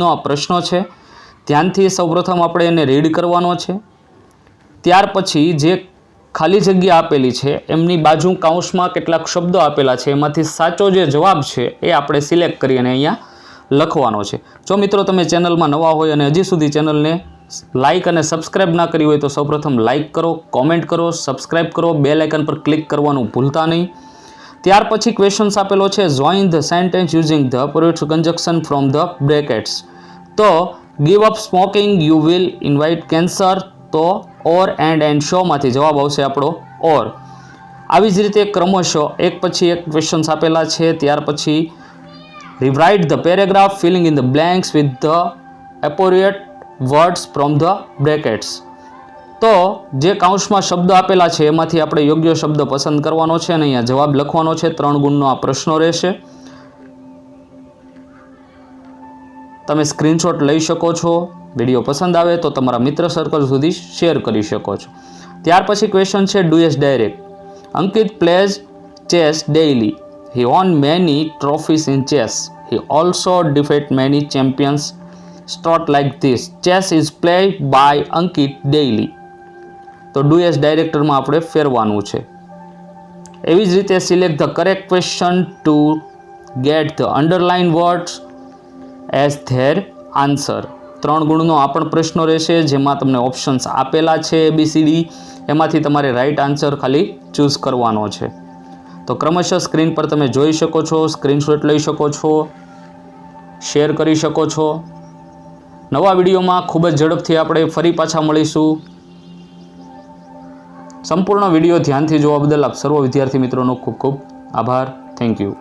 નો આ પ્રશ્ન છે, ધ્યાનથી સૌપ્રથમ આપણે એને રીડ કરવાનો છે। ત્યાર પછી જે ખાલી જગ્યા આપેલી છે એમની બાજુ કાઉન્સમાં કેટલાક શબ્દો આપેલા છે, એમાંથી સાચો જે જવાબ છે એ આપણે સિલેક્ટ કરી અને અહીંયા લખવાનો છે। જો મિત્રો તમે ચેનલમાં નવા હોય અને હજી સુધી ચેનલને લાઇક અને સબસ્ક્રાઇબ ના કરી હોય તો સૌપ્રથમ લાઇક કરો, કોમેન્ટ કરો, સબસ્ક્રાઇબ કરો, બેલ આઇકન પર ક્લિક કરવાનું ભૂલતા નહીં। ત્યાર પછી ક્વેશ્ચન્સ આપેલો છે, join the sentence using the opposite conjunction from the brackets. તો give up smoking you will invite cancer, તો ઓર એન્ડ શોમાંથી જવાબ આવશે આપણો ઓર। આવી જ રીતે ક્રમશઃ એક પછી એક ક્વેશ્ચન્સ આપેલા છે। ત્યાર પછી rewrite the paragraph filling in the blanks with the appropriate words from the brackets. તો જે કાઉન્સમાં શબ્દ આપેલા છે એમાંથી આપણે યોગ્ય શબ્દ પસંદ કરવાનો છે અને અહીંયા જવાબ લખવાનો છે। 3 ગુણનો આ પ્રશ્ન રહેશે। તમે સ્ક્રીનશોટ લઈ શકો છો। વિડીયો પસંદ આવે તો તમારા મિત્ર સર્કલ સુધી શેર કરી શકો છો। ત્યાર પછી ક્વેશ્ચન છે, do S direct. Ankit plays chess daily. He won many trophies in chess. He also defeated many champions. Start like this. Chess is played by Ankit daily. તો ડુ એસ ડાયરેક્ટરમાં આપણે ફેરવાનું છે। એવી જ રીતે select the correct question two get the underline words as their answer. 3 ગુણનો આ પણ પ્રશ્ન રહેશે, જેમાં તમને ઓપ્શન્સ આપેલા છે ABCD, એમાંથી તમારે રાઈટ આન્સર ખાલી ચૂઝ કરવાનો છે। તો ક્રમશઃ સ્ક્રીન પર તમે જોઈ શકો છો, સ્ક્રીનશોટ લઈ શકો છો, શેર કરી શકો છો। નવા વિડીયોમાં ખૂબ જ ઝડપથી આપણે ફરી પાછા મળીશું। સંપૂર્ણ વિડીયો ધ્યાનથી જોવા બદલ આપ સર્વ વિદ્યાર્થી મિત્રોનો ખૂબ ખૂબ આભાર। Thank you.